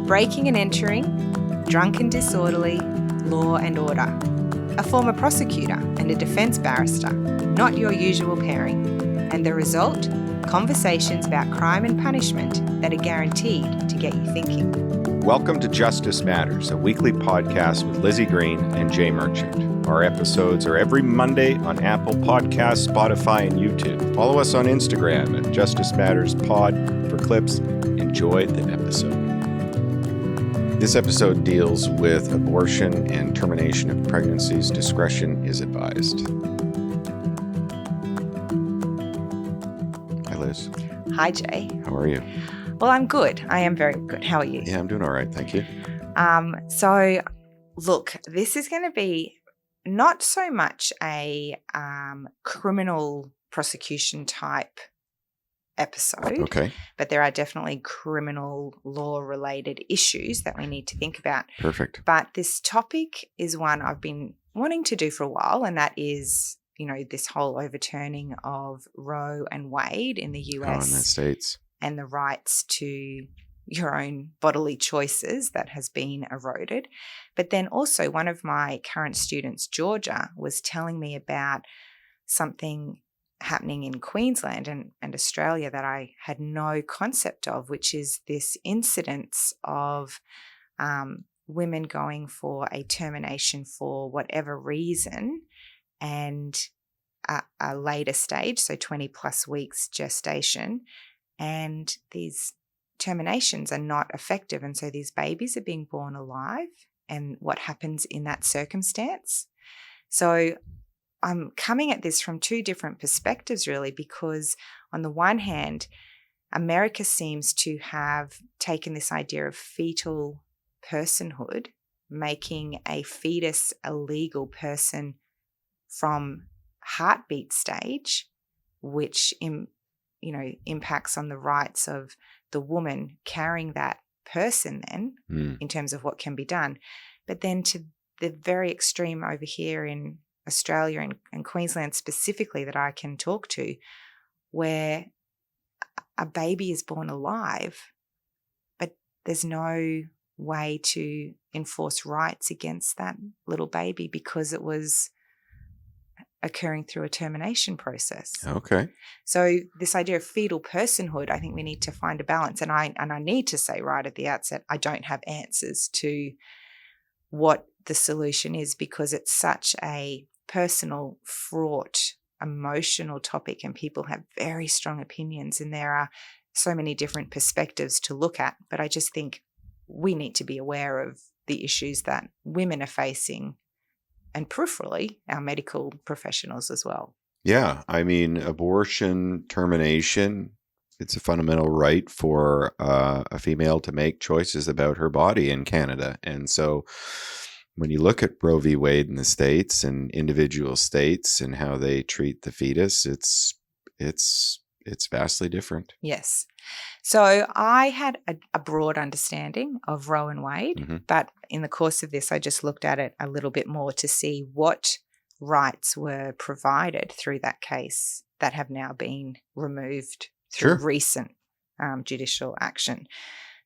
breaking and entering, drunk and disorderly, law and order. A former prosecutor and a defence barrister, not your usual pairing. And the result? Conversations about crime and punishment that are guaranteed to get you thinking. Welcome to Justice Matters, a weekly podcast with Lizzie Green and Jay Merchant. Our episodes are every Monday on Apple Podcasts, Spotify, and YouTube. Follow us on Instagram at Justice Matters Pod for clips. Enjoy the episode. This episode deals with abortion and termination of pregnancies. Discretion is advised. Hi, Liz. Hi, Jay. How are you? Well, I'm good. I am very good. How are you? Yeah, I'm doing all right. Thank you. So, look, this is going to be not so much a criminal prosecution type episode, Okay, but there are definitely criminal law related issues that we need to think about. perfect. But this topic is one I've been wanting to do for a while, and that is, this whole overturning of Roe and Wade in the Oh, in the US States. and the rights to your own bodily choices that has been eroded. But then also one of my current students, Georgia, was telling me about something happening in Queensland and Australia that I had no concept of, which is this incidence of women going for a termination for whatever reason and a later stage, so 20 plus weeks gestation, and these terminations are not effective. And so these babies are being born alive, and what happens in that circumstance. So I'm coming at this from two different perspectives, really, because on the one hand, America seems to have taken this idea of fetal personhood, making a fetus a legal person from heartbeat stage, which impacts on the rights of the woman carrying that person then in terms of what can be done. But then to the very extreme over here in Australia and Queensland specifically that I can talk to, where a baby is born alive, but there's no way to enforce rights against that little baby because it was occurring through a termination process. Okay. So this idea of fetal personhood, I think we need to find a balance. And I need to say right at the outset, I don't have answers to what the solution is, because it's such a personal, fraught, emotional topic, and people have very strong opinions, and there are so many different perspectives to look at. But I just think we need to be aware of the issues that women are facing, and peripherally our medical professionals as well. Yeah, I mean, abortion termination, it's a fundamental right for a female to make choices about her body in Canada. And so when you look at Roe v. Wade in the States and individual states and how they treat the fetus, it's vastly different. Yes. So I had a broad understanding of Roe and Wade, but in the course of this, I just looked at it a little bit more to see what rights were provided through that case that have now been removed through recent judicial action.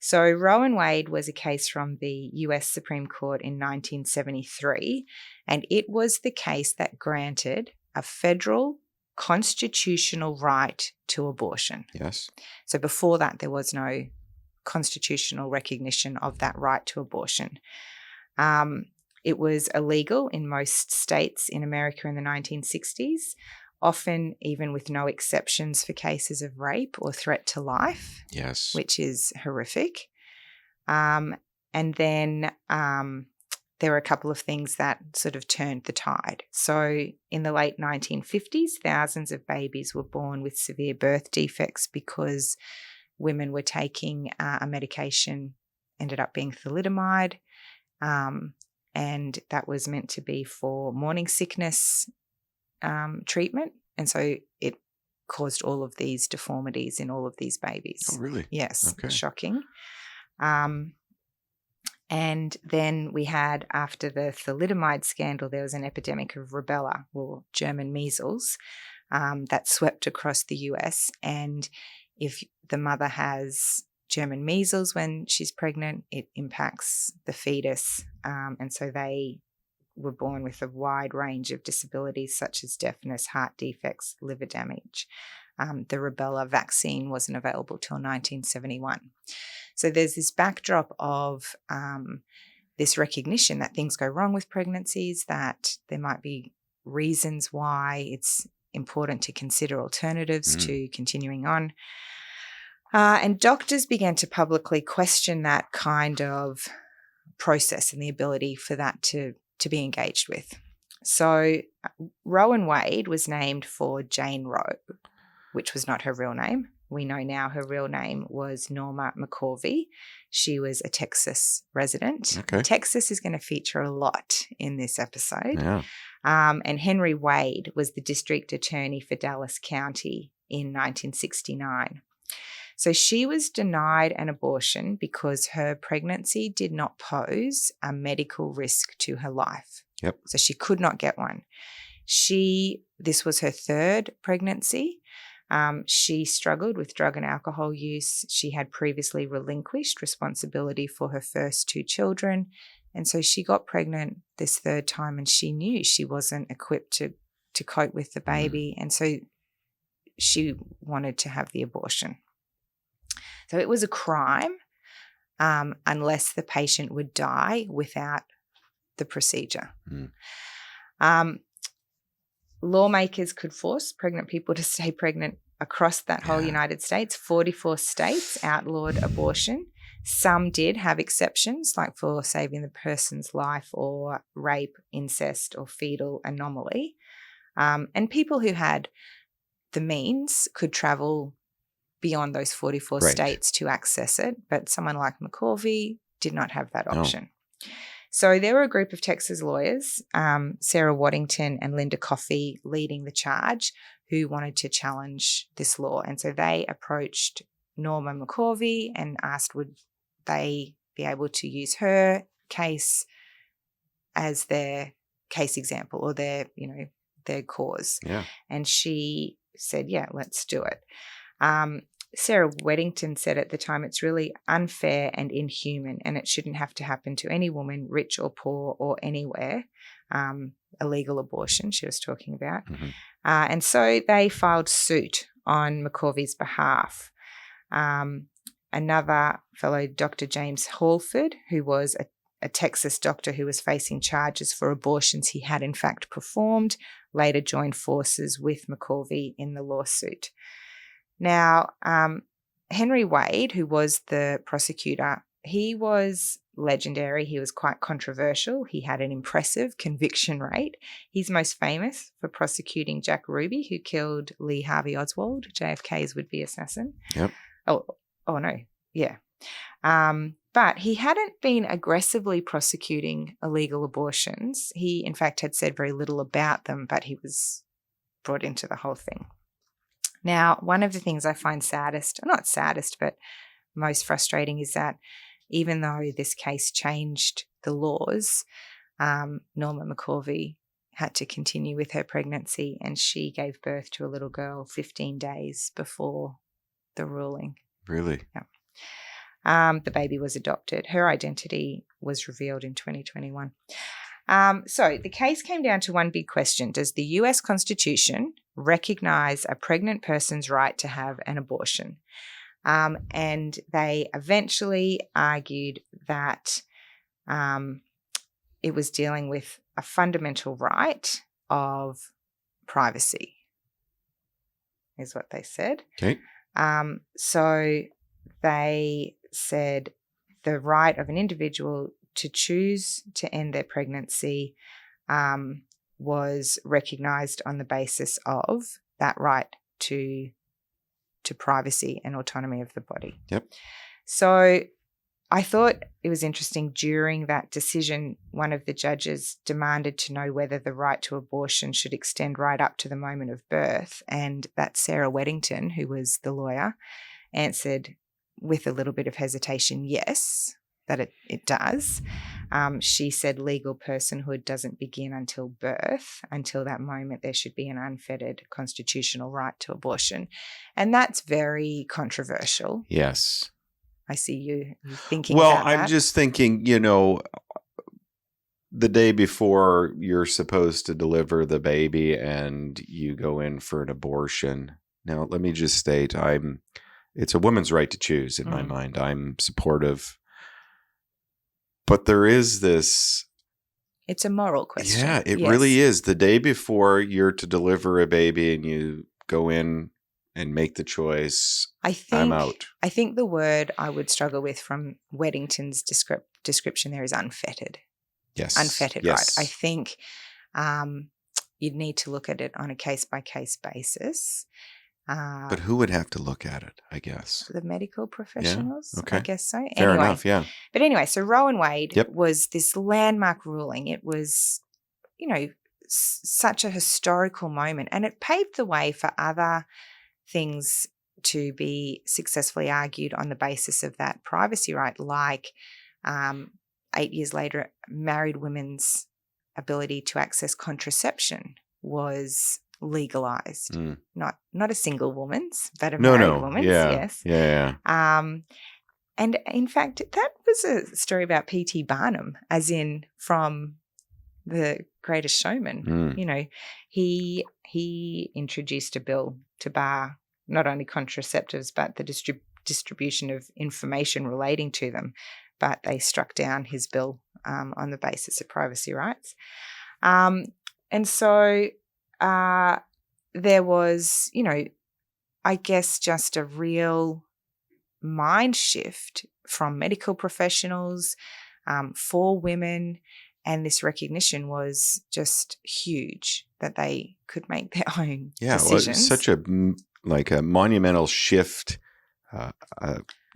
So Roe and Wade was a case from the US Supreme Court in 1973, and it was the case that granted a federal constitutional right to abortion. Yes. So before that, there was no constitutional recognition of that right to abortion. It was illegal in most states in America in the 1960s, often even with no exceptions for cases of rape or threat to life. Yes. Which is horrific. And then there were a couple of things that sort of turned the tide. So in the late 1950s, thousands of babies were born with severe birth defects because women were taking a medication, ended up being thalidomide, and that was meant to be for morning sickness treatment. And so it caused all of these deformities in all of these babies. Oh, really? Yes. Okay. Shocking. And then we had, after the thalidomide scandal, there was an epidemic of rubella, or German measles, that swept across the US. And if the mother has German measles when she's pregnant. It impacts the fetus. And so they were born with a wide range of disabilities such as deafness, heart defects, liver damage. The rubella vaccine wasn't available till 1971. So there's this backdrop of this recognition that things go wrong with pregnancies, that there might be reasons why it's important to consider alternatives to continuing on. And doctors began to publicly question that kind of process and the ability for that to be engaged with. So Roe and Wade was named for Jane Roe, which was not her real name. We know now her real name was Norma McCorvey. She was a Texas resident. Okay. Texas is going to feature a lot in this episode. Yeah. And Henry Wade was the district attorney for Dallas County in 1969. So she was denied an abortion because her pregnancy did not pose a medical risk to her life. Yep. So she could not get one. This was her third pregnancy. She struggled with drug and alcohol use. She had previously relinquished responsibility for her first two children. And so she got pregnant this third time and she knew she wasn't equipped to cope with the baby. And so she wanted to have the abortion. So it was a crime unless the patient would die without the procedure. Lawmakers could force pregnant people to stay pregnant across that whole United States. 44 states outlawed abortion. Some did have exceptions, like for saving the person's life or rape, incest, or fetal anomaly. And people who had the means could travel beyond those 44 states to access it. But someone like McCorvey did not have that option. So there were a group of Texas lawyers, Sarah Waddington and Linda Coffey, leading the charge, who wanted to challenge this law. And so they approached Norma McCorvey and asked would they be able to use her case as their case example or their cause. Yeah. And she said, yeah, let's do it. Sarah Waddington said at the time, it's really unfair and inhuman, and it shouldn't have to happen to any woman, rich or poor or anywhere. Illegal abortion she was talking about. And so they filed suit on McCorvey's behalf. Another fellow, Dr. James Halford, who was a Texas doctor who was facing charges for abortions he had in fact performed, later joined forces with McCorvey in the lawsuit. Now, Henry Wade, who was the prosecutor, he was legendary. He was quite controversial. He had an impressive conviction rate. He's most famous for prosecuting Jack Ruby, who killed Lee Harvey Oswald, JFK's would-be assassin. Yep. Oh no. Yeah. But he hadn't been aggressively prosecuting illegal abortions. He, in fact, had said very little about them, but he was brought into the whole thing. Now, one of the things I find not saddest, but most frustrating is that even though this case changed the laws, Norma McCorvey had to continue with her pregnancy, and she gave birth to a little girl 15 days before the ruling. Really? Yeah. The baby was adopted. Her identity was revealed in 2021. So the case came down to one big question. Does the US Constitution recognize a pregnant person's right to have an abortion? And they eventually argued that it was dealing with a fundamental right of privacy, is what they said. Okay. So they said the right of an individual to choose to end their pregnancy was recognised on the basis of that right to privacy and autonomy of the body. Yep. So I thought it was interesting. During that decision, one of the judges demanded to know whether the right to abortion should extend right up to the moment of birth, and that Sarah Waddington, who was the lawyer, answered with a little bit of hesitation, yes, that it does. She said legal personhood doesn't begin until birth. Until that moment, there should be an unfettered constitutional right to abortion. And that's very controversial. Yes. I see you thinking Well, about I'm that. just thinking, the day before you're supposed to deliver the baby and you go in for an abortion. Now, let me just state, it's a woman's right to choose in my mind. I'm supportive. But there is this. It's a moral question. Yeah, it yes. really is. The day before you're to deliver a baby and you go in and make the choice, I'm out. I think the word I would struggle with from Weddington's description there is unfettered. Yes. Unfettered, yes. right? I think you'd need to look at it on a case-by-case basis. But who would have to look at it, I guess? The medical professionals, okay. I guess so. Fair anyway, enough, yeah. But anyway, so Roe and Wade Yep. was this landmark ruling. It was, such a historical moment, and it paved the way for other things to be successfully argued on the basis of that privacy right, like 8 years later, married women's ability to access contraception was legalized. Not a single woman's, but a married woman's. Yes. Yeah. And in fact, that was a story about P.T. Barnum, as in from The Greatest Showman. He introduced a bill to bar not only contraceptives but the distribution of information relating to them. But they struck down his bill on the basis of privacy rights. And so there was, I guess just a real mind shift from medical professionals for women, and this recognition was just huge that they could make their own decisions. Well, it's such a monumental shift, a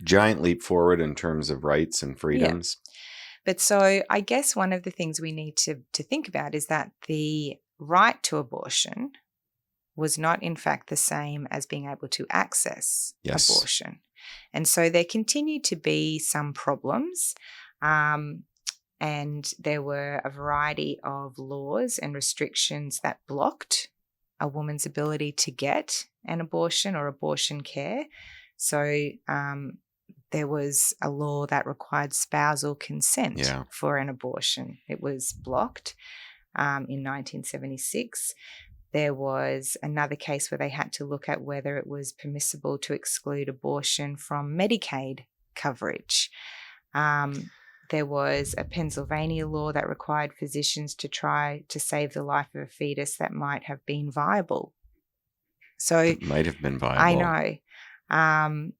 giant leap forward in terms of rights and freedoms. Yeah. But so I guess one of the things we need to think about is that the right to abortion was not in fact the same as being able to access abortion. And so there continued to be some problems, and there were a variety of laws and restrictions that blocked a woman's ability to get an abortion or abortion care. So there was a law that required spousal consent for an abortion. It was blocked in 1976. There was another case where they had to look at whether it was permissible to exclude abortion from Medicaid coverage. There was a Pennsylvania law that required physicians to try to save the life of a fetus that might have been viable. So it might have been viable. I know.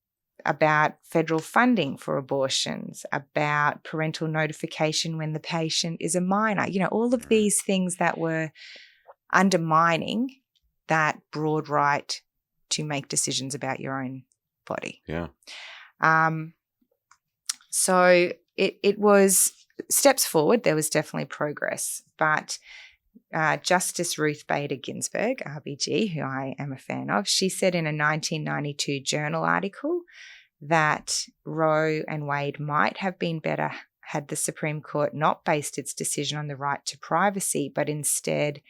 About federal funding for abortions, about parental notification when the patient is a minor, all of these things that were undermining that broad right to make decisions about your own body. Yeah. So it was steps forward. There was definitely progress, but Justice Ruth Bader Ginsburg, RBG, who I am a fan of, she said in a 1992 journal article that Roe and Wade might have been better had the Supreme Court not based its decision on the right to privacy, but instead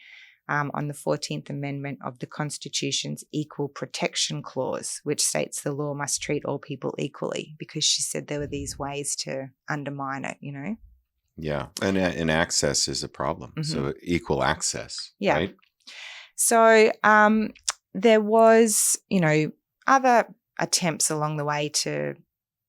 on the 14th Amendment of the Constitution's Equal Protection Clause, which states the law must treat all people equally, because she said there were these ways to undermine it, Yeah, and access is a problem. Mm-hmm. So equal access, right? So there was, other attempts along the way to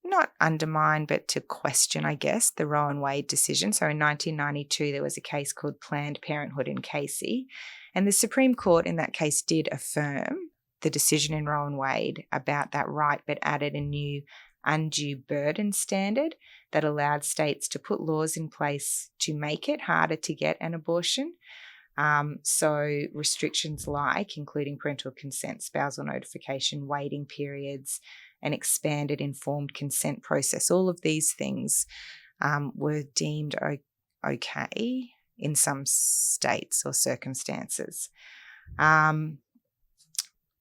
not undermine but to question, I guess, the Roe and Wade decision. So in 1992, there was a case called Planned Parenthood in Casey, and the Supreme Court in that case did affirm the decision in Roe and Wade about that right, but added a new undue burden standard that allowed states to put laws in place to make it harder to get an abortion. So restrictions like including parental consent, spousal notification, waiting periods, an expanded informed consent process, all of these things were deemed okay in some states or circumstances.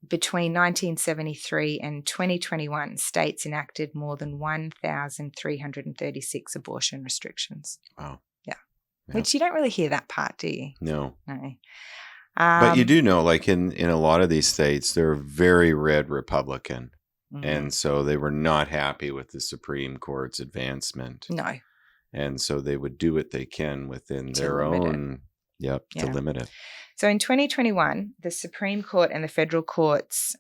Between 1973 and 2021, states enacted more than 1,336 abortion restrictions. Wow. Yeah. Which you don't really hear that part, do you? No. No. But you do know, like in a lot of these states, they're very red Republican. And so they were not happy with the Supreme Court's advancement. No. And so they would do what they can within their own, to limit it. So in 2021, the Supreme Court and the federal courts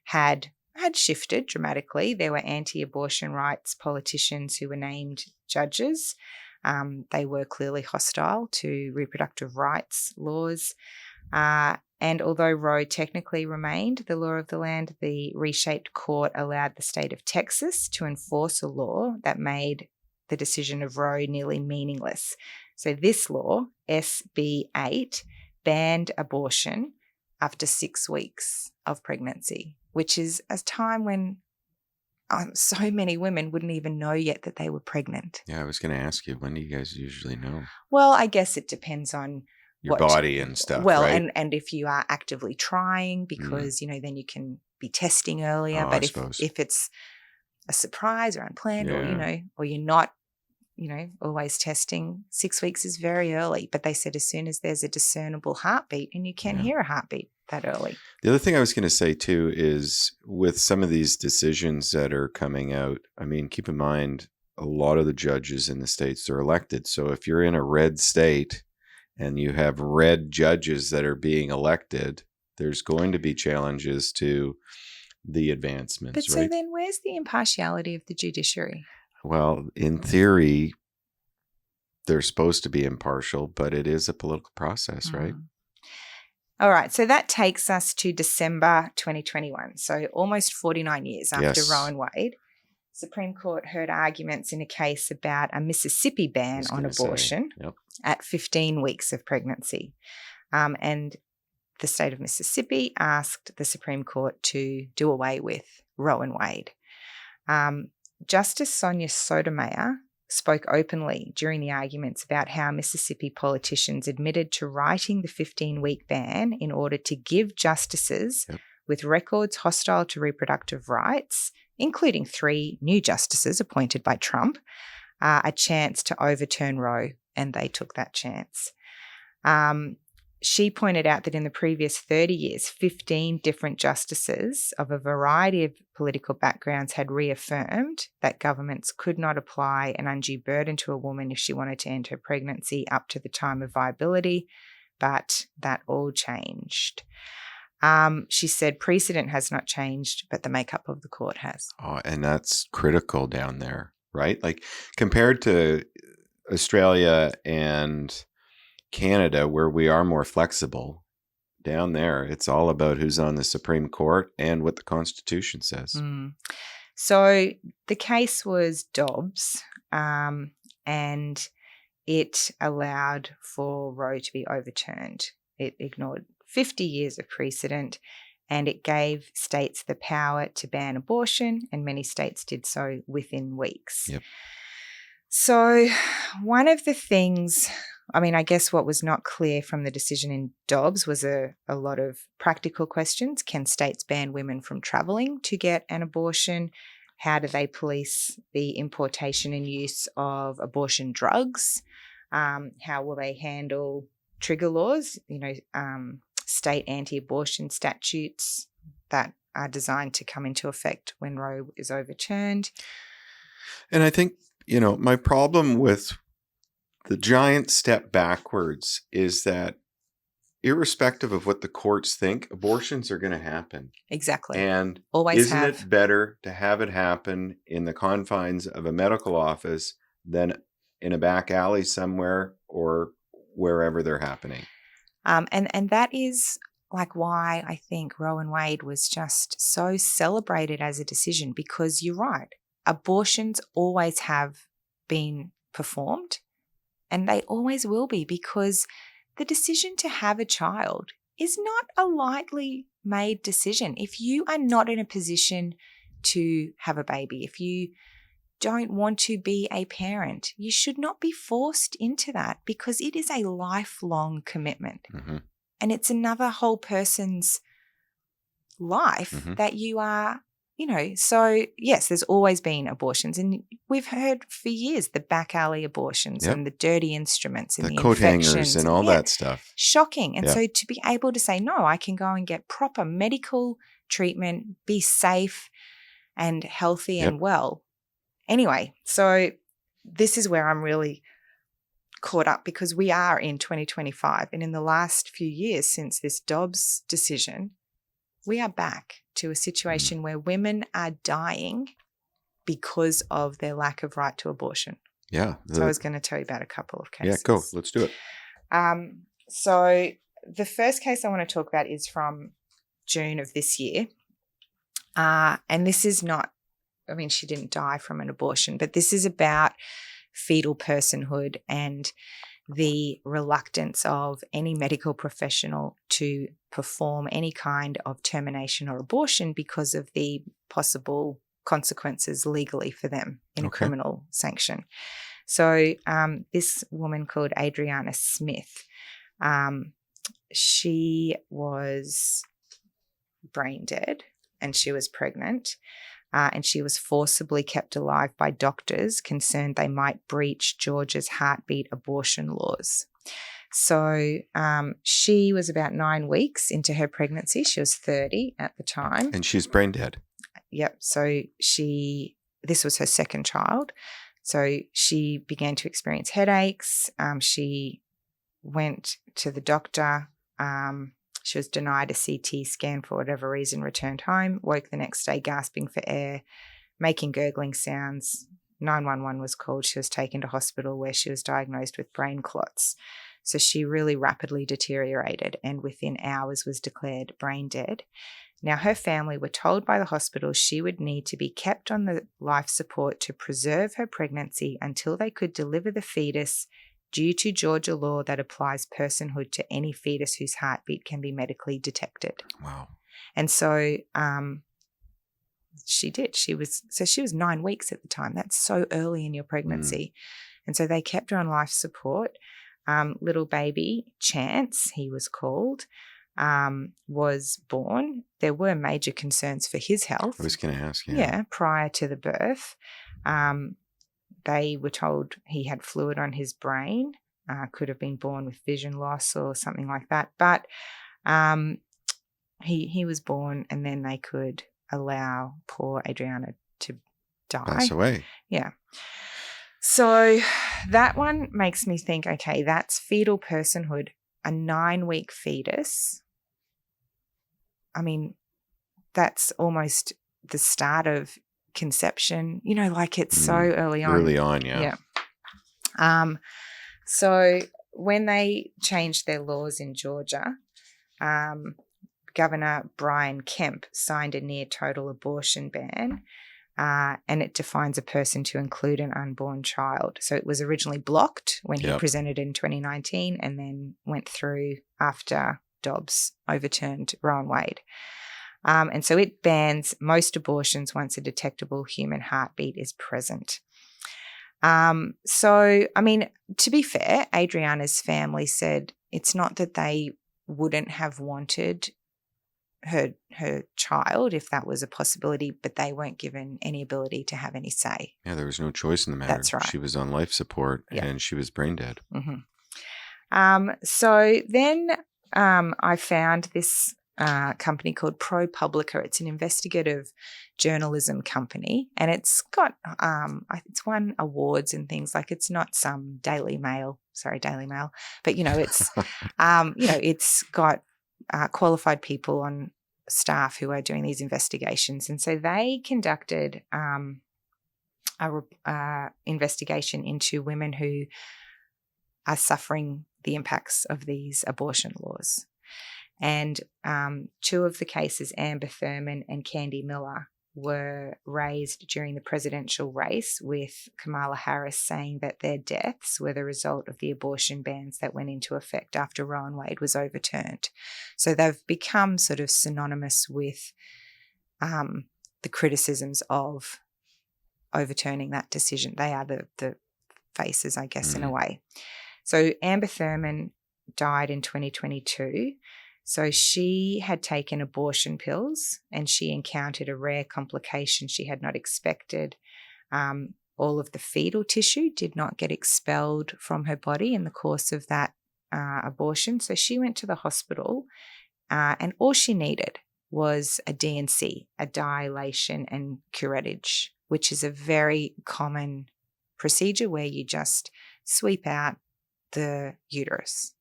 had shifted dramatically. There were anti-abortion rights politicians who were named judges. They were clearly hostile to reproductive rights laws. And although Roe technically remained the law of the land, the reshaped court allowed the state of Texas to enforce a law that made the decision of Roe nearly meaningless. So this law, SB 8, banned abortion after 6 weeks of pregnancy, which is a time when so many women wouldn't even know yet that they were pregnant. Yeah, I was going to ask you, when do you guys usually know? Well, I guess it depends on your body and stuff, well, right? and if you are actively trying, because, then you can be testing earlier. But if it's a surprise or unplanned or you're not, always testing, 6 weeks is very early. But they said as soon as there's a discernible heartbeat, and you can hear a heartbeat that early. The other thing I was going to say too is with some of these decisions that are coming out, I mean, keep in mind, a lot of the judges in the states are elected. So if you're in a red state and you have red judges that are being elected, there's going to be challenges to the advancements. But so then where's the impartiality of the judiciary? Well, in theory, they're supposed to be impartial, but it is a political process, right? All right. So that takes us to December 2021. So almost 49 years after Roe and Wade. Supreme Court heard arguments in a case about a Mississippi ban on abortion at 15 weeks of pregnancy. And the state of Mississippi asked the Supreme Court to do away with Roe and Wade. Justice Sonia Sotomayor spoke openly during the arguments about how Mississippi politicians admitted to writing the 15-week ban in order to give justices with records hostile to reproductive rights, including 3 new justices appointed by Trump, a chance to overturn Roe, and they took that chance. She pointed out that in the previous 30 years, 15 different justices of a variety of political backgrounds had reaffirmed that governments could not apply an undue burden to a woman if she wanted to end her pregnancy up to the time of viability, but that all changed. She said precedent has not changed, but the makeup of the court has. Oh, and that's critical down there, right? Like compared to Australia and Canada, where we are more flexible, down there, it's all about who's on the Supreme Court and what the Constitution says. So the case was Dobbs, and it allowed for Roe to be overturned. It ignored 50 years of precedent, and it gave states the power to ban abortion, and many states did so within weeks. So one of the things, I guess what was not clear from the decision in Dobbs was a lot of practical questions. Can states ban women from travelling to get an abortion? How do they police the importation and use of abortion drugs? How will they handle trigger laws, state anti-abortion statutes that are designed to come into effect when Roe is overturned? And I think, my problem with the giant step backwards is that irrespective of what the courts think, abortions are going to happen. Exactly. And always isn't it better to have it happen in the confines of a medical office than in a back alley somewhere or wherever they're happening? And that is like why I think Roe and Wade was just so celebrated as a decision, because you're right. Abortions always have been performed, and they always will be, because the decision to have a child is not a lightly made decision. If you are not in a position to have a baby, if you don't want to be a parent, you should not be forced into that, because it is a lifelong commitment. And it's another whole person's life that you are, so yes, there's always been abortions, and we've heard for years the back alley abortions and the dirty instruments and the coat infections hangers and all that stuff. Shocking. And so to be able to say, no, I can go and get proper medical treatment, be safe, and healthy Yep. and well. Anyway, so this is where I'm really caught up, because we are in 2025, and in the last few years since this Dobbs decision, we are back to a situation where women are dying because of their lack of right to abortion. Yeah. So I was going to tell you about a couple of Yeah, cases. go. Let's do it. So the first case I want to talk about is from June of this year. And this is not, I mean, she didn't die from an abortion, but this is about fetal personhood and the reluctance of any medical professional to perform any kind of termination or abortion because of the possible consequences legally for them in a criminal sanction. So this woman called Adriana Smith, she was brain dead and she was pregnant. And she was forcibly kept alive by doctors concerned they might breach Georgia's heartbeat abortion laws. So she was about 9 weeks into her pregnancy. She was 30 at the time. And she's brain dead. Yep. So this was her second child. So she began to experience headaches. She went to the doctor. She was denied a CT scan for whatever reason, returned home, woke the next day gasping for air, making gurgling sounds. 911 was called. She was taken to hospital where she was diagnosed with brain clots. So she really rapidly deteriorated and within hours was declared brain dead. Now, her family were told by the hospital she would need to be kept on the life support to preserve her pregnancy until they could deliver the fetus, due to Georgia law that applies personhood to any fetus whose heartbeat can be medically detected. Wow. And so she did. She was 9 weeks at the time. That's so early in your pregnancy. And so they kept her on life support. Little baby Chance, he was called, was born. There were major concerns for his health. I was going to ask, Yeah, prior to the birth. They were told he had fluid on his brain, could have been born with vision loss or something like that. But he was born, and then they could allow poor Adriana to die. Pass away. Yeah. So that one makes me think, okay, that's fetal personhood, a 9-week fetus. I mean, that's almost the start of conception, like it's so early on. Early on, yeah. So when they changed their laws in Georgia, Governor Brian Kemp signed a near total abortion ban, and it defines a person to include an unborn child. So it was originally blocked when he presented in 2019 and then went through after Dobbs overturned Roe and Wade. And so it bans most abortions once a detectable human heartbeat is present. So, I mean, to be fair, Adriana's family said it's not that they wouldn't have wanted her child if that was a possibility, but they weren't given any ability to have any say. Yeah, there was no choice in the matter. That's right. She was on life support and she was brain dead. Mm-hmm. So then I found this company called ProPublica. It's an investigative journalism company, and it's got it's won awards and things. Like, it's not some Daily Mail, but it's it's got qualified people on staff who are doing these investigations, and so they conducted a investigation into women who are suffering the impacts of these abortion laws. And 2 of the cases, Amber Thurman and Candy Miller, were raised during the presidential race, with Kamala Harris saying that their deaths were the result of the abortion bans that went into effect after Roe and Wade was overturned. So they've become sort of synonymous with the criticisms of overturning that decision. They are the faces, I guess, in a way. So Amber Thurman died in 2022. So she had taken abortion pills and she encountered a rare complication she had not expected. All of the fetal tissue did not get expelled from her body in the course of that abortion. So she went to the hospital and all she needed was a D&C, a dilation and curettage, which is a very common procedure where you just sweep out the uterus.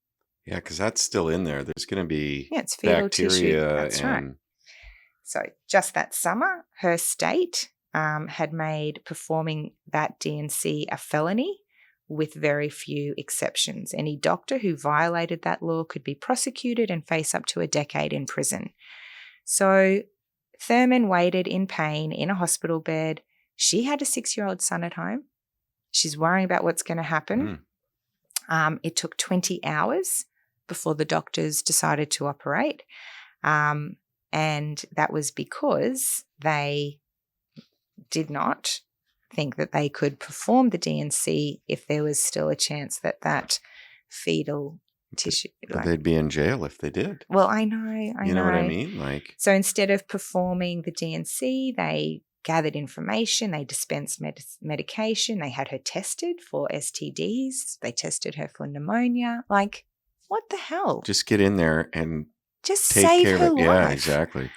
Yeah, because that's still in there. There's going to be Yeah, it's fetal tissue. bacteria That's right. and So just that summer, her state had made performing that D&C a felony with very few exceptions. Any doctor who violated that law could be prosecuted and face up to a decade in prison. So Thurman waited in pain in a hospital bed. She had a 6-year-old son at home. She's worrying about what's going to happen. It took 20 hours before the doctors decided to operate. And that was because they did not think that they could perform the D&C if there was still a chance that that fetal tissue. they'd be in jail if they did. Well, I know. You know what I mean? Like, so instead of performing the D&C, they gathered information, they dispensed medication, they had her tested for STDs, they tested her for pneumonia. Like, what the hell? just get in there and Just take save care her of it. life. Yeah, exactly.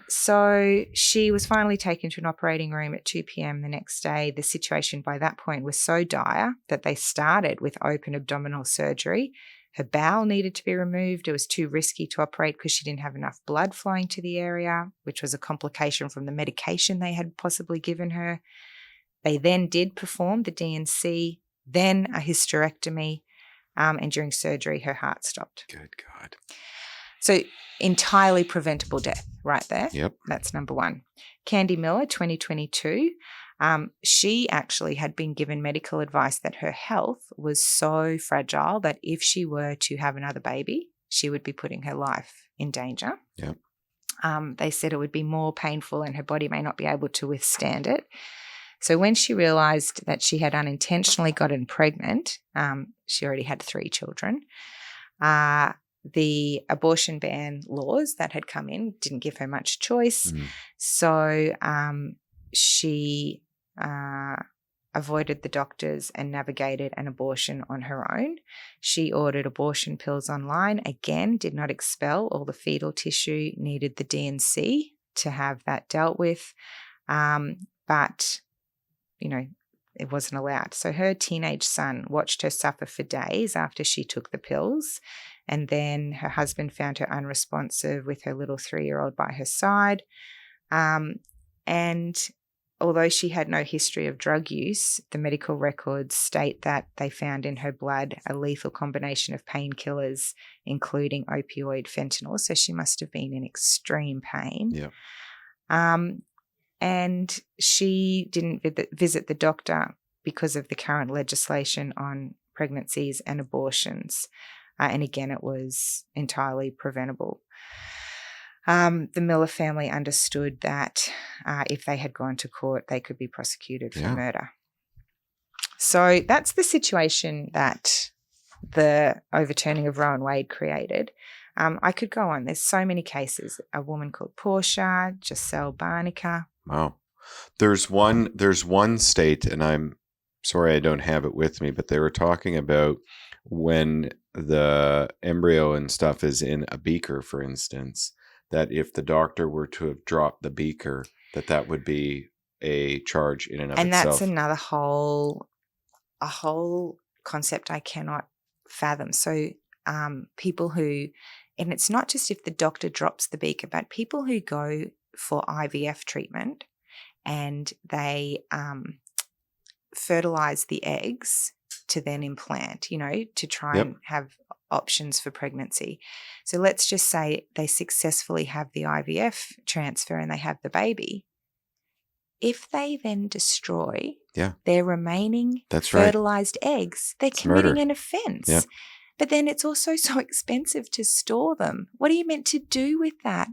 So she was finally taken to an operating room at 2 p.m. the next day. The situation by that point was so dire that they started with open abdominal surgery. Her bowel needed to be removed. It was too risky to operate because she didn't have enough blood flowing to the area, which was a complication from the medication they had possibly given her. They then did perform the D&C, then a hysterectomy, and during surgery, her heart stopped. Good God. So entirely preventable death right there. Yep. That's number one. Candy Miller, 2022. She actually had been given medical advice that her health was so fragile that if she were to have another baby, she would be putting her life in danger. Yep. They said it would be more painful and her body may not be able to withstand it. So when she realized that she had unintentionally gotten pregnant, she already had 3 children, the abortion ban laws that had come in didn't give her much choice. So she avoided the doctors and navigated an abortion on her own. She ordered abortion pills online. Again, did not expel all the fetal tissue, needed the D&C to have that dealt with. But, you know, it wasn't allowed. So her teenage son watched her suffer for days after she took the pills. And then her husband found her unresponsive with her little 3-year-old by her side. And although she had no history of drug use, the medical records state that they found in her blood a lethal combination of painkillers, including opioid fentanyl. So she must have been in extreme pain. Yeah. And she didn't visit the doctor because of the current legislation on pregnancies and abortions. And again, it was entirely preventable. The Miller family understood that if they had gone to court, they could be prosecuted for murder. So that's the situation that the overturning of Roe and Wade created. I could go on. There's so many cases. A woman called Portia, Giselle Barnica. Wow. There's one state, and I'm sorry I don't have it with me, but they were talking about when the embryo and stuff is in a beaker, for instance, that if the doctor were to have dropped the beaker, that would be a charge in and of itself. And that's another whole concept I cannot fathom. So people who, and it's not just if the doctor drops the beaker, but people who go for IVF treatment and they fertilize the eggs to then implant, to try and have options for pregnancy. So let's just say they successfully have the IVF transfer and they have the baby. If they then destroy their remaining fertilized eggs, they're committing an offense. Yeah. But then it's also so expensive to store them. What are you meant to do with that?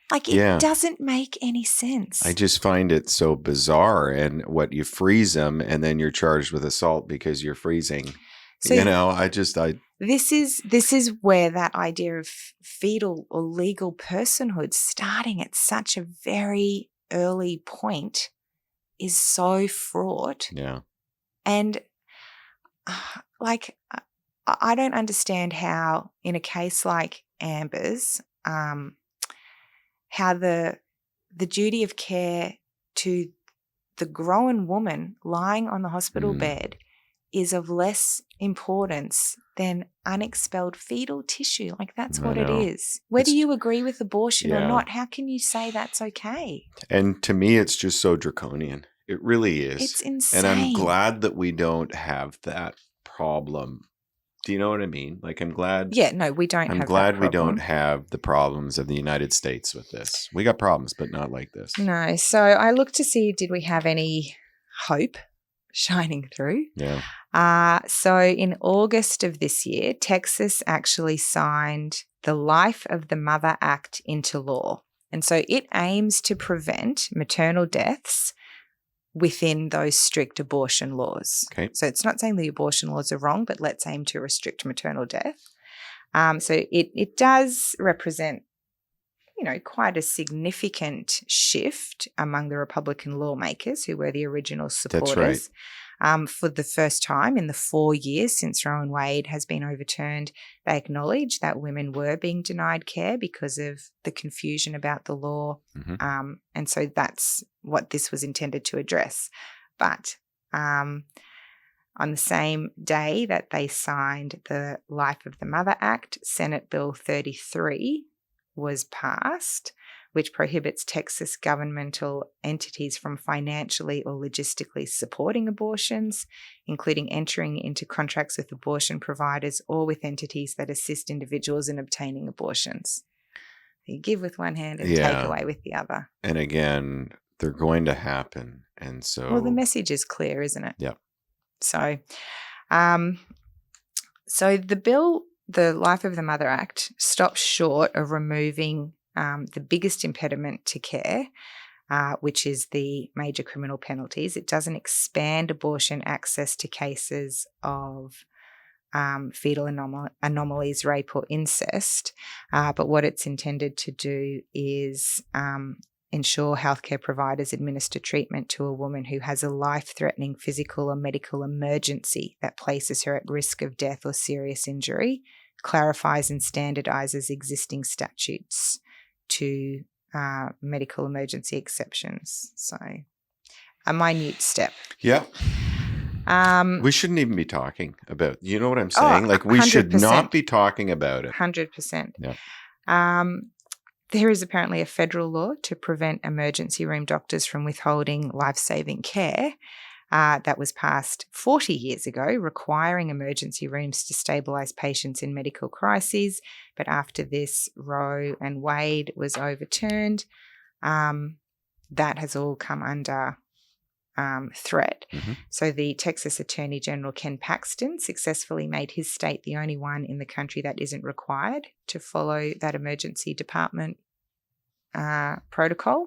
Like, it doesn't make any sense. I just find it so bizarre. And what you freeze them and then you're charged with assault because you're freezing. So, This is where that idea of fetal or legal personhood starting at such a very early point is so fraught. Yeah. And I don't understand how in a case like Amber's, how the duty of care to the grown woman lying on the hospital bed is of less importance than unexpelled fetal tissue. Like, that's what it is. Whether you agree with abortion or not, how can you say that's okay? And to me, it's just so draconian. It really is. It's insane. And I'm glad that we don't have that problem. Do you know what I mean? Like, I'm glad. Yeah, no, we don't have that problem. I'm glad we don't have the problems of the United States with this. We got problems, but not like this. No. So I looked to see, did we have any hope shining through? Yeah. So in August of this year, Texas actually signed the Life of the Mother Act into law. And so it aims to prevent maternal deaths within those strict abortion laws. Okay. So it's not saying the abortion laws are wrong, but let's aim to restrict maternal death. So it does represent, quite a significant shift among the Republican lawmakers who were the original supporters. That's right. For the first time in the 4 years since Roe and Wade has been overturned, they acknowledge that women were being denied care because of the confusion about the law. And so that's what this was intended to address. But on the same day that they signed the Life of the Mother Act, Senate Bill 33 was passed, which prohibits Texas governmental entities from financially or logistically supporting abortions, including entering into contracts with abortion providers or with entities that assist individuals in obtaining abortions. You give with one hand and take away with the other. And again, they're going to happen. And so... Well, the message is clear, isn't it? Yeah. So, the bill, the Life of the Mother Act, stops short of removing the biggest impediment to care, which is the major criminal penalties. It doesn't expand abortion access to cases of fetal anomalies, rape or incest, but what it's intended to do is ensure healthcare providers administer treatment to a woman who has a life-threatening physical or medical emergency that places her at risk of death or serious injury, clarifies and standardizes existing statutes to medical emergency exceptions. So a minute step. Yeah. We shouldn't even be talking about, you know what I'm saying? Like, we 100%. should not be talking about it. 100%. Yeah. There is apparently a federal law to prevent emergency room doctors from withholding life-saving care that was passed 40 years ago, requiring emergency rooms to stabilise patients in medical crises. But after this, Roe and Wade was overturned. That has all come under threat. So the Texas Attorney General Ken Paxton successfully made his state the only one in the country that isn't required to follow that emergency department protocol.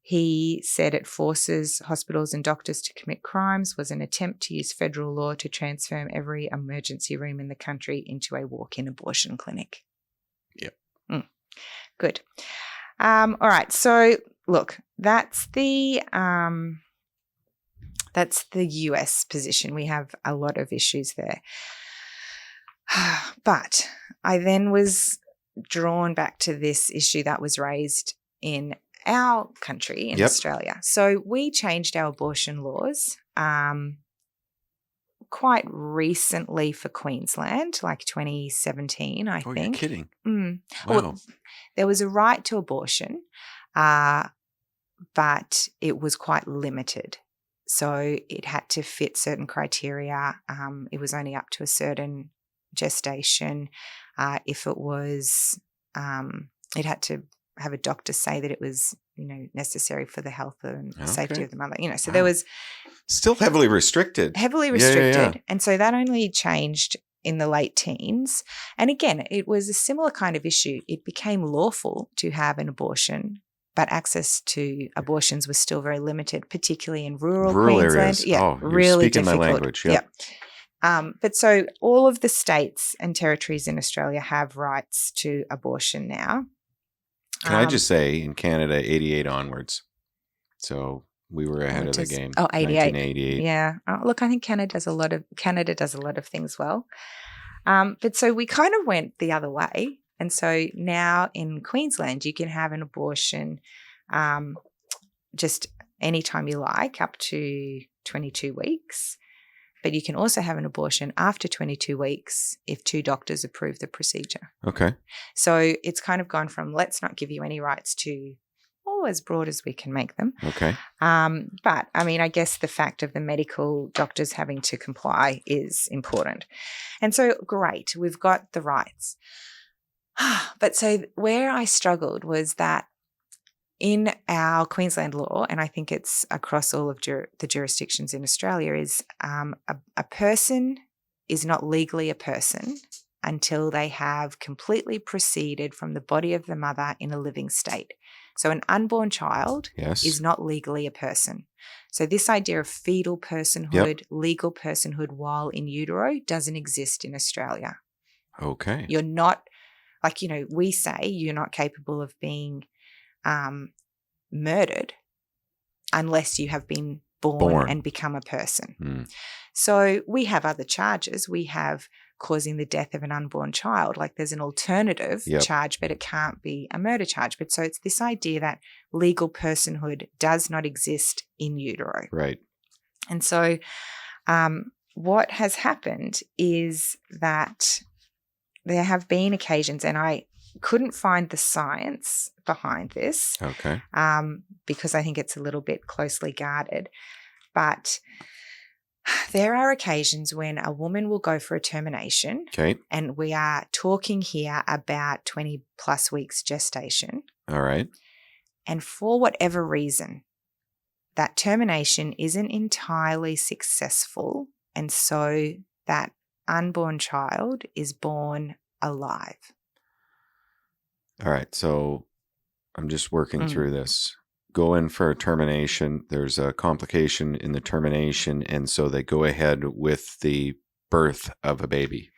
He said it forces hospitals and doctors to commit crimes, was an attempt to use federal law to transform every emergency room in the country into a walk-in abortion clinic. Yep. Good. All right. So look, that's the US position. We have a lot of issues there. But I then was drawn back to this issue that was raised in our country, in Australia. So we changed our abortion laws quite recently for Queensland, like 2017, I think. Oh, you're kidding. Wow. Well, there was a right to abortion, but it was quite limited. So it had to fit certain criteria. It was only up to a certain gestation. If it was, it had to have a doctor say that it was, necessary for the health and safety of the mother. So there was still heavily restricted. Yeah. And so that only changed in the late teens. And again, it was a similar kind of issue. It became lawful to have an abortion, but access to abortions was still very limited, particularly in rural Queensland. Areas. Yeah, you're really speaking difficult. my language. Yep. Yeah. But so all of the states and territories in Australia have rights to abortion now. Can I just say, in Canada, 88 onwards. So we were ahead of the game. Oh, 88. 1988. Yeah. Look, I think Canada does a lot of things well. But so we kind of went the other way And so now in Queensland, you can have an abortion just anytime you like, up to 22 weeks. But you can also have an abortion after 22 weeks if 2 doctors approve the procedure. Okay. So it's kind of gone from let's not give you any rights to as broad as we can make them. Okay. But I mean, I guess the fact of the medical doctors having to comply is important. And so great, we've got the rights. But so where I struggled was that in our Queensland law, and I think it's across all of the jurisdictions in Australia, is a person is not legally a person until they have completely proceeded from the body of the mother in a living state. So an unborn child is not legally a person. So this idea of fetal personhood, legal personhood while in utero doesn't exist in Australia. Okay. You're not, like, we say you're not capable of being murdered unless you have been born and become a person. Mm. So we have other charges. We have causing the death of an unborn child. Like there's an alternative charge, but it can't be a murder charge. But so it's this idea that legal personhood does not exist in utero. Right. And so what has happened is that there have been occasions, and I couldn't find the science behind this. Okay. Because I think it's a little bit closely guarded. But there are occasions when a woman will go for a termination. Okay. And we are talking here about 20 plus weeks gestation. All right. And for whatever reason, that termination isn't entirely successful. And so that unborn child is born alive. All right. So I'm just working through this. Go in for a termination. There's a complication in the termination. And so they go ahead with the birth of a baby.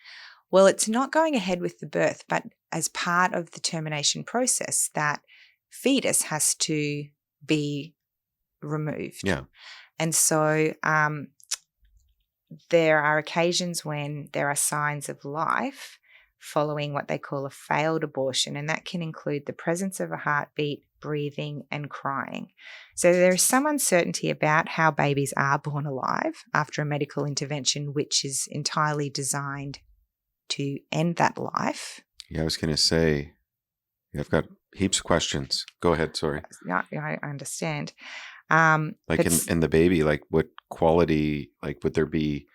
Well, it's not going ahead with the birth, but as part of the termination process, that fetus has to be removed. Yeah. And so there are occasions when there are signs of life following what they call a failed abortion, and that can include the presence of a heartbeat, breathing, and crying. So there is some uncertainty about how babies are born alive after a medical intervention, which is entirely designed to end that life. Yeah, I was going to say, I've got heaps of questions. Go ahead, sorry. I understand. Like in the baby, like what quality, like would there be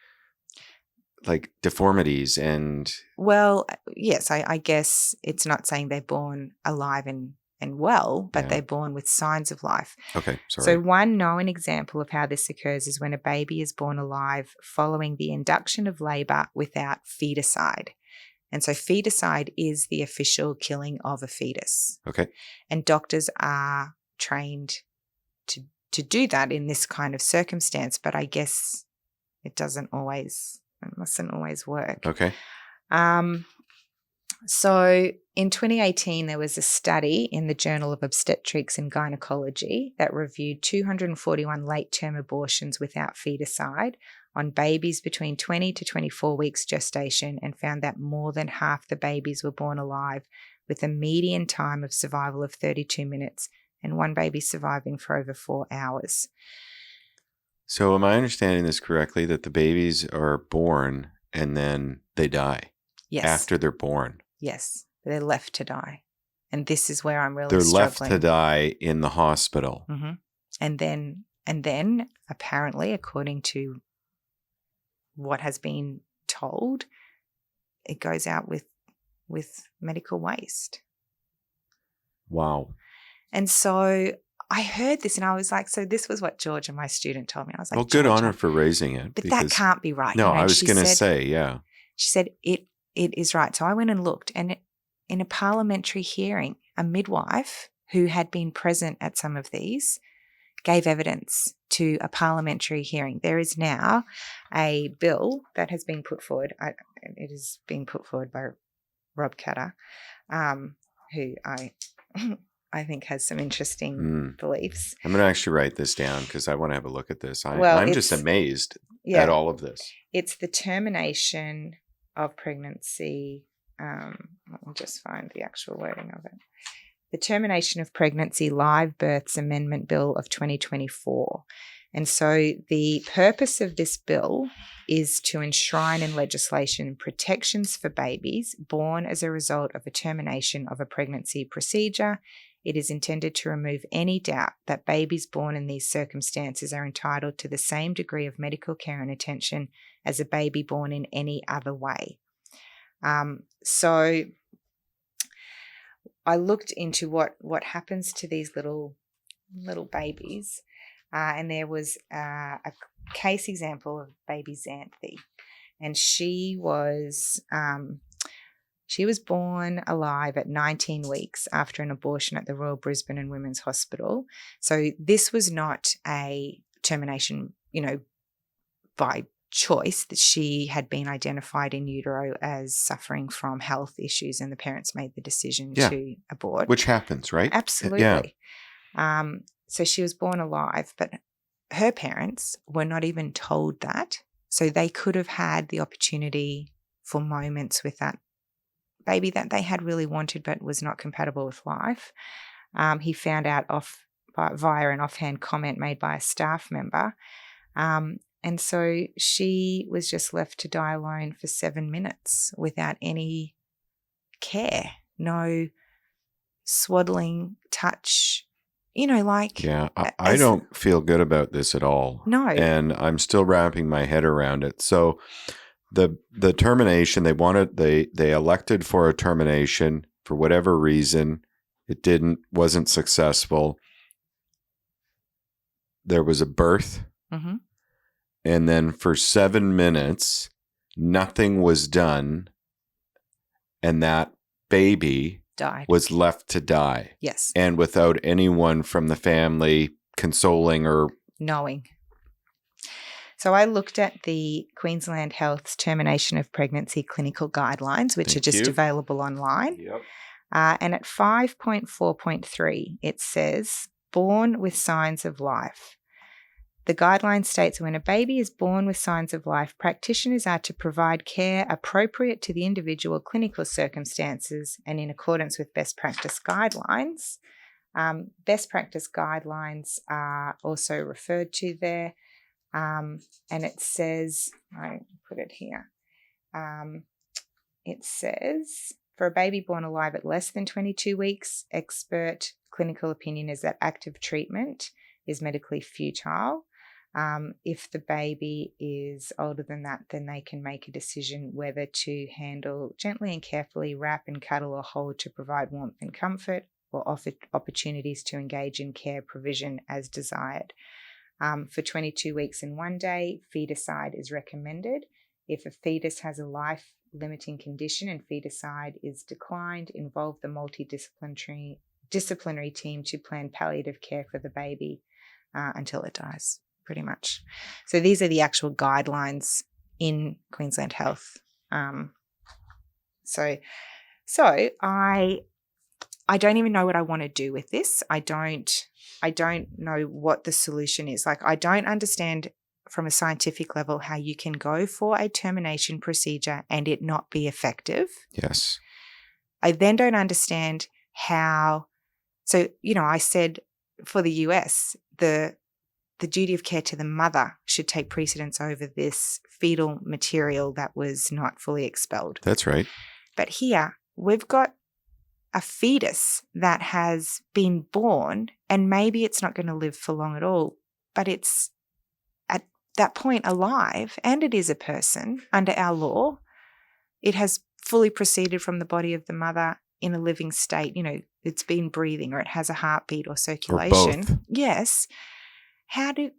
like deformities and... Well, yes, I guess it's not saying they're born alive and well, but they're born with signs of life. Okay, sorry. So one known example of how this occurs is when a baby is born alive following the induction of labor without feticide. And so feticide is the official killing of a fetus. Okay. And doctors are trained to do that in this kind of circumstance, but I guess it mustn't always work. Okay. So in 2018, there was a study in the Journal of Obstetrics and Gynecology that reviewed 241 late-term abortions without feticide on babies between 20 to 24 weeks gestation and found that more than half the babies were born alive with a median time of survival of 32 minutes and one baby surviving for over 4 hours. So am I understanding this correctly, that the babies are born and then they die? Yes. After they're born? Yes. They're left to die. And this is where I'm really They're struggling. left to die in the hospital. Mm-hmm. And then apparently, according to what has been told, it goes out with medical waste. Wow. And so I heard this and I was like, so this was what Georgia, my student, told me. I was like, well, good Georgia, on her for raising it. But that can't be right. No, And I was going to say, She said, it is right. So I went and looked, and in a parliamentary hearing, a midwife who had been present at some of these gave evidence to a parliamentary hearing. There is now a bill that has been put forward. It is being put forward by Rob Katter, who I think has some interesting beliefs. I'm going to actually write this down because I want to have a look at this. I'm just amazed at all of this. It's the termination of pregnancy Let me just find the actual wording of it. The Termination of Pregnancy Live Births Amendment Bill of 2024. And so the purpose of this bill is to enshrine in legislation protections for babies born as a result of a termination of a pregnancy procedure. It is intended to remove any doubt that babies born in these circumstances are entitled to the same degree of medical care and attention as a baby born in any other way. So I looked into what happens to these little babies, and there was a case example of baby Xanthi, and she was born alive at 19 weeks after an abortion at the Royal Brisbane and Women's Hospital. So this was not a termination, by choice, that she had been identified in utero as suffering from health issues and the parents made the decision to abort. Which happens, right? Absolutely. Yeah. So she was born alive, but her parents were not even told that. So they could have had the opportunity for moments with that baby that they had really wanted but was not compatible with life. He found out via an offhand comment made by a staff member. And so she was just left to die alone for 7 minutes without any care, no swaddling touch, Yeah, I don't feel good about this at all. No. And I'm still wrapping my head around it. So the termination, they elected for a termination for whatever reason. It wasn't successful. There was a birth. Mm-hmm. And then for 7 minutes, nothing was done. And that baby died. Was left to die. Yes. And without anyone from the family consoling or knowing. So I looked at the Queensland Health's Termination of Pregnancy Clinical Guidelines, which are just available online. Yep. And at 5.4.3, it says, born with signs of life. The guideline states when a baby is born with signs of life, practitioners are to provide care appropriate to the individual clinical circumstances and in accordance with best practice guidelines. Best practice guidelines are also referred to there. And it says, I put it here. It says, for a baby born alive at less than 22 weeks, expert clinical opinion is that active treatment is medically futile. If the baby is older than that, then they can make a decision whether to handle gently and carefully, wrap and cuddle or hold to provide warmth and comfort, or offer opportunities to engage in care provision as desired. For 22 weeks and 1 day, feticide is recommended. If a fetus has a life-limiting condition and feticide is declined, involve the multidisciplinary team to plan palliative care for the baby until it dies, pretty much. So these are the actual guidelines in Queensland Health. So I don't even know what I want to do with this. I don't know what the solution is. I don't understand from a scientific level how you can go for a termination procedure and it not be effective. Yes. I then don't understand how. So, I said for the US, the duty of care to the mother should take precedence over this fetal material that was not fully expelled. That's right. But here we've got a fetus that has been born, and maybe it's not going to live for long at all, but it's at that point alive, and it is a person under our law. It has fully proceeded from the body of the mother in a living state. It's been breathing, or it has a heartbeat or circulation. Or both. Yes. How do,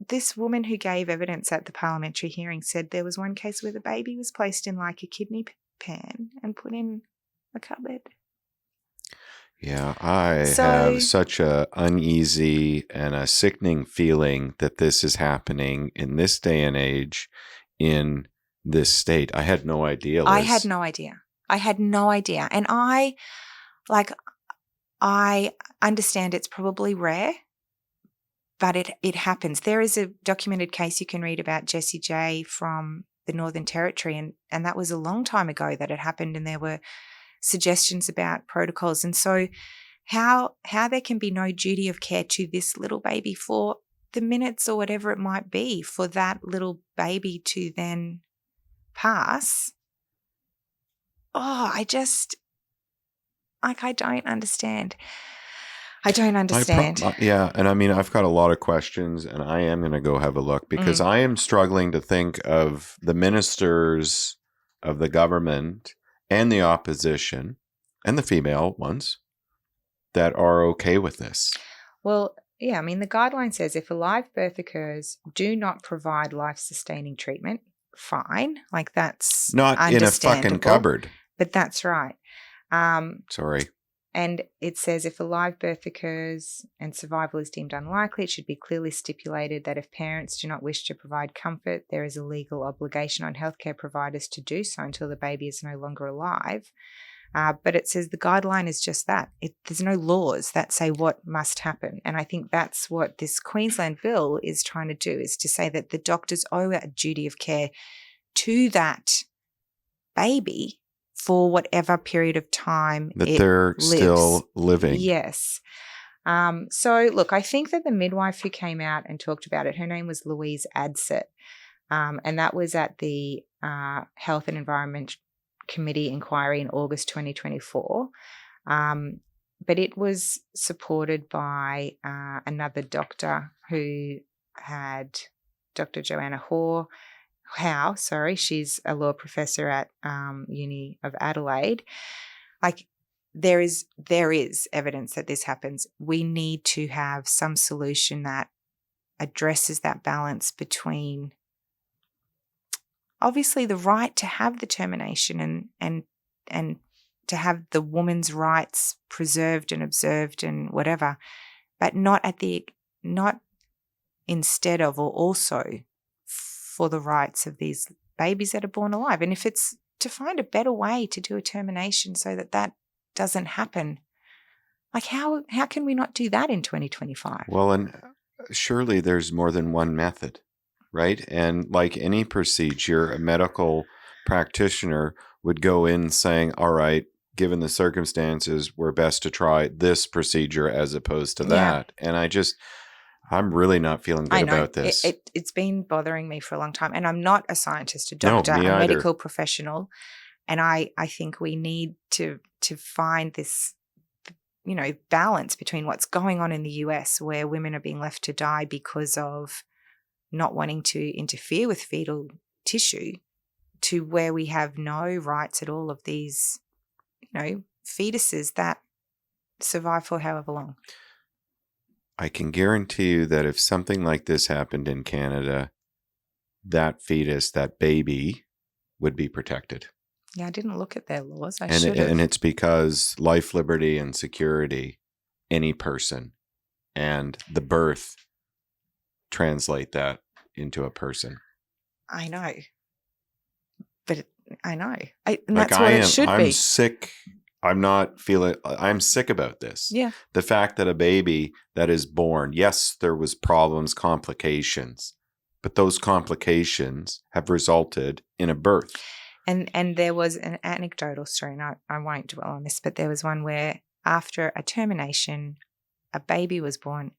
this woman who gave evidence at the parliamentary hearing said there was one case where the baby was placed in a kidney pan and put in a cupboard. Yeah, I have such a uneasy and a sickening feeling that this is happening in this day and age in this state. I had no idea, Liz. I had no idea. And I understand it's probably rare, but it happens. There is a documented case you can read about Jessie J from the Northern Territory, and that was a long time ago that it happened, and there were suggestions about protocols. And so how there can be no duty of care to this little baby for the minutes or whatever it might be for that little baby to then pass. Oh, I don't understand. I don't understand. Yeah. And I mean, I've got a lot of questions, and I am going to go have a look because I am struggling to think of the ministers of the government and the opposition and the female ones that are okay with this. Well, yeah, I mean, the guideline says if a live birth occurs, do not provide life-sustaining treatment. Fine. Like, that's not in a fucking cupboard. But that's right. Sorry. And it says if a live birth occurs and survival is deemed unlikely, it should be clearly stipulated that if parents do not wish to provide comfort, there is a legal obligation on healthcare providers to do so until the baby is no longer alive. But it says the guideline is just that. There's no laws that say what must happen. And I think that's what this Queensland bill is trying to do, is to say that the doctors owe a duty of care to that baby for whatever period of time that they're lives. Still living. Yes. So, look, I think that the midwife who came out and talked about it, her name was Louise Adsett, and that was at the Health and Environment Committee inquiry in August 2024. But it was supported by another doctor who had Dr. Joanna Howe. She's a law professor at Uni of Adelaide. Like, there is evidence that this happens. We need to have some solution that addresses that balance between obviously the right to have the termination and to have the woman's rights preserved and observed and whatever, but not instead of or also for the rights of these babies that are born alive. And if it's to find a better way to do a termination so that doesn't happen, like how can we not do that in 2025? Well, and surely there's more than one method, right? And like any procedure, a medical practitioner would go in saying, all right, given the circumstances, we're best to try this procedure as opposed to that. And I'm really not feeling good about this. It's been bothering me for a long time. And I'm not a scientist, a doctor, a medical professional. And I think we need to find this, balance between what's going on in the US, where women are being left to die because of not wanting to interfere with fetal tissue, to where we have no rights at all of these, fetuses that survive for however long. I can guarantee you that if something like this happened in Canada, that fetus, that baby, would be protected. Yeah, I didn't look at their laws. I should have. And it's because life, liberty, and security, any person, and the birth translate that into a person. I know. But I know. And that's what it should be. I'm sick. I'm sick about this. Yeah. The fact that a baby that is born, yes, there was problems, complications, but those complications have resulted in a birth. And there was an anecdotal story, and I won't dwell on this, but there was one where after a termination, a baby was born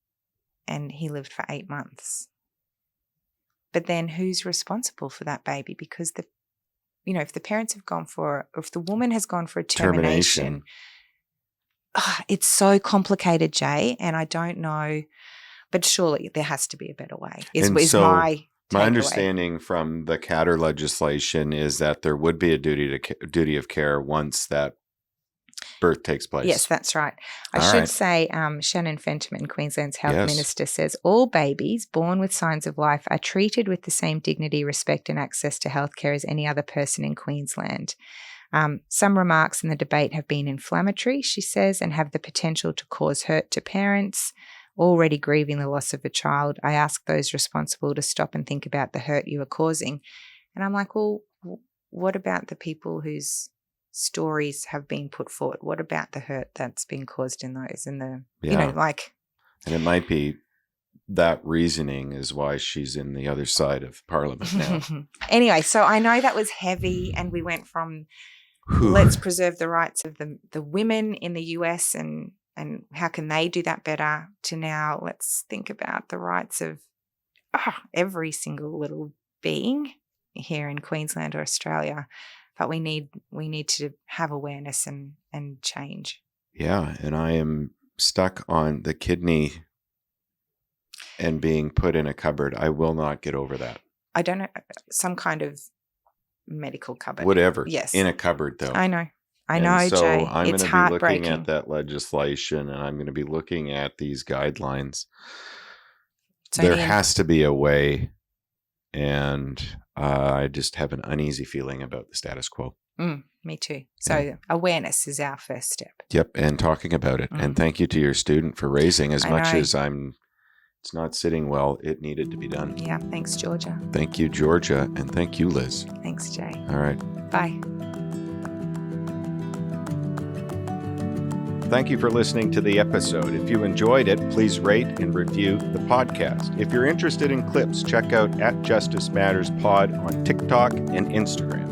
and he lived for 8 months. But then who's responsible for that baby? Because if the parents have gone for, or if the woman has gone for a termination. It's so complicated, Jay, and I don't know, but surely there has to be a better way. My understanding from the CADR legislation is that there would be a duty of care once that birth takes place. Yes, that's right. I should say Shannon Fentiman, Queensland's health minister, says all babies born with signs of life are treated with the same dignity, respect and access to healthcare as any other person in Queensland. Some remarks in the debate have been inflammatory, she says, and have the potential to cause hurt to parents already grieving the loss of a child. I ask those responsible to stop and think about the hurt you are causing. And I'm like, well, what about the people whose stories have been put forward? What about the hurt that's been caused in those? And and it might be that reasoning is why she's in the other side of Parliament now. Anyway, so I know that was heavy, and we went from Whew. let's preserve the rights of the women in the US and how can they do that better, to now let's think about the rights of every single little being here in Queensland or Australia. But we need to have awareness and change. Yeah, and I am stuck on the kidney and being put in a cupboard. I will not get over that. I don't know, some kind of medical cupboard. Whatever. Yes. In a cupboard, though. I know. So Jay. I'm going it's to be looking heartbreaking. at that legislation, and I'm going to be looking at these guidelines. There has to be a way, and I just have an uneasy feeling about the status quo. Me too. So awareness is our first step. Yep, and talking about it. And thank you to your student for raising as much as it's not sitting well. It needed to be done. Yeah, thanks, Georgia. Thank you, Georgia, and thank you, Liz. Thanks, Jay. All right. Bye. Thank you for listening to the episode. If you enjoyed it, please rate and review the podcast. If you're interested in clips, check out @Justice Matters Pod on TikTok and Instagram.